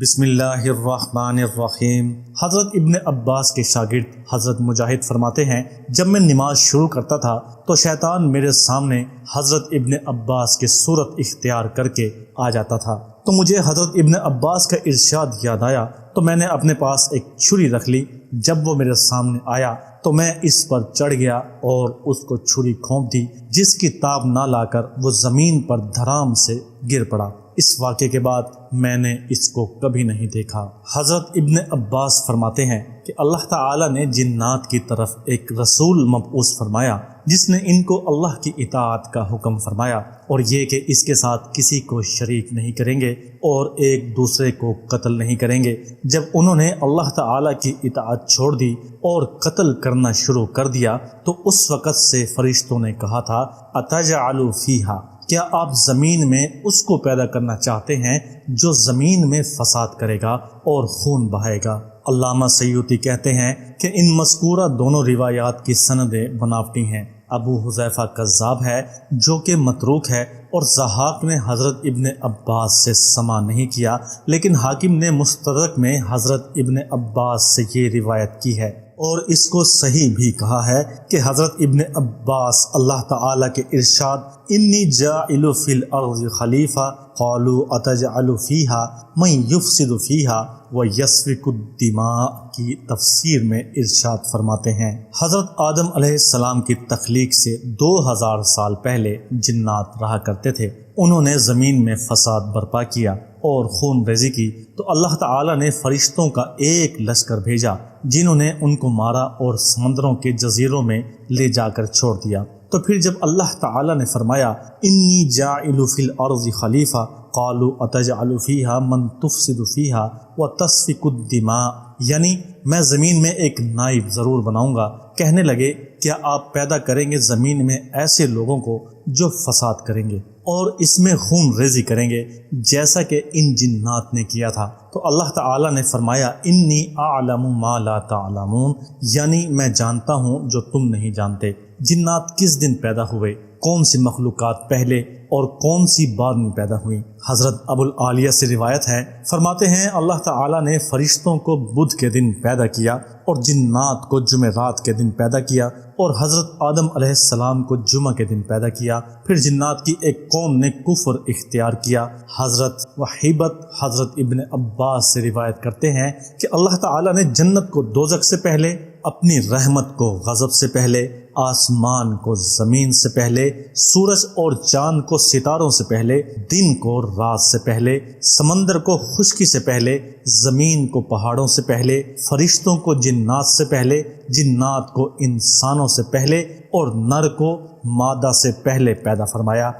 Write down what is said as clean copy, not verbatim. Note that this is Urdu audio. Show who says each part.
Speaker 1: بسم اللہ الرحمن الرحیم۔ حضرت ابن عباس کے شاگرد حضرت مجاہد فرماتے ہیں، جب میں نماز شروع کرتا تھا تو شیطان میرے سامنے حضرت ابن عباس کی صورت اختیار کر کے آ جاتا تھا، تو مجھے حضرت ابن عباس کا ارشاد یاد آیا تو میں نے اپنے پاس ایک چھری رکھ لی۔ جب وہ میرے سامنے آیا تو میں اس پر چڑھ گیا اور اس کو چھری کھونپ دی، جس کی تاب نہ لا کر وہ زمین پر دھڑام سے گر پڑا۔ اس واقعے کے بعد میں نے اس کو کبھی نہیں دیکھا۔ حضرت ابن عباس فرماتے ہیں کہ اللہ تعالی نے جنات کی طرف ایک رسول مبعوث فرمایا جس نے ان کو اللہ کی اطاعت کا حکم فرمایا، اور یہ کہ اس کے ساتھ کسی کو شریک نہیں کریں گے اور ایک دوسرے کو قتل نہیں کریں گے۔ جب انہوں نے اللہ تعالی کی اطاعت چھوڑ دی اور قتل کرنا شروع کر دیا تو اس وقت سے فرشتوں نے کہا تھا، اتجعل فیہا، کیا آپ زمین میں اس کو پیدا کرنا چاہتے ہیں جو زمین میں فساد کرے گا اور خون بہائے گا؟ علامہ سیوطی کہتے ہیں کہ ان مذکورہ دونوں روایات کی سندیں بناوٹی ہیں۔ ابو حذیفہ کذاب ہے جو کہ متروک ہے، اور ضحاک نے حضرت ابن عباس سے سماع نہیں کیا، لیکن حاکم نے مستدرک میں حضرت ابن عباس سے یہ روایت کی ہے اور اس کو صحیح بھی کہا ہے کہ حضرت ابن عباس اللہ تعالیٰ کے ارشاد انی جاعل فی الارض خلیفہ قالوا اتجعل فیہا من یفسد فیہا ویسفک الدماء کی تفسیر میں ارشاد فرماتے ہیں، حضرت آدم علیہ السلام کی تخلیق سے 2000 سال پہلے جنات رہا کرتے تھے۔ انہوں نے زمین میں فساد برپا کیا اور خون ریزی کی، تو اللہ تعالیٰ نے فرشتوں کا ایک لشکر بھیجا جنہوں نے ان کو مارا اور سمندروں کے جزیروں میں لے جا کر چھوڑ دیا۔ تو پھر جب اللہ تعالیٰ نے فرمایا انی جاعل فی الارض خلیفہ قالوا اتجعل فیہا من تفسد فیہا وتسفک الدماء، یعنی میں زمین میں ایک نائب ضرور بناؤں گا، کہنے لگے کیا آپ پیدا کریں گے زمین میں ایسے لوگوں کو جو فساد کریں گے اور اس میں خون ریزی کریں گے جیسا کہ ان جنات نے کیا تھا؟ تو اللہ تعالیٰ نے فرمایا انی اعلم ما لا تعلمون، یعنی میں جانتا ہوں جو تم نہیں جانتے۔ جنات کس دن پیدا ہوئے، کون سی مخلوقات پہلے اور کون سی بعد میں پیدا ہوئی؟ حضرت ابو العالیہ سے روایت ہے، فرماتے ہیں اللہ تعالیٰ نے فرشتوں کو بدھ کے دن پیدا کیا اور جنات کو جمعرات کے دن پیدا کیا، اور حضرت آدم علیہ السلام کو جمعہ کے دن پیدا کیا۔ پھر جنات کی ایک قوم نے کفر اختیار کیا۔ حضرت وحیبت حضرت ابن عباس سے روایت کرتے ہیں کہ اللہ تعالیٰ نے جنت کو دوزخ سے پہلے، اپنی رحمت کو غضب سے پہلے، آسمان کو زمین سے پہلے، سورج اور چاند کو ستاروں سے پہلے، دن کو رات سے پہلے، سمندر کو خشکی سے پہلے، زمین کو پہاڑوں سے پہلے، فرشتوں کو جنات سے پہلے، جنات کو انسانوں سے پہلے، اور نر کو مادہ سے پہلے پیدا فرمایا۔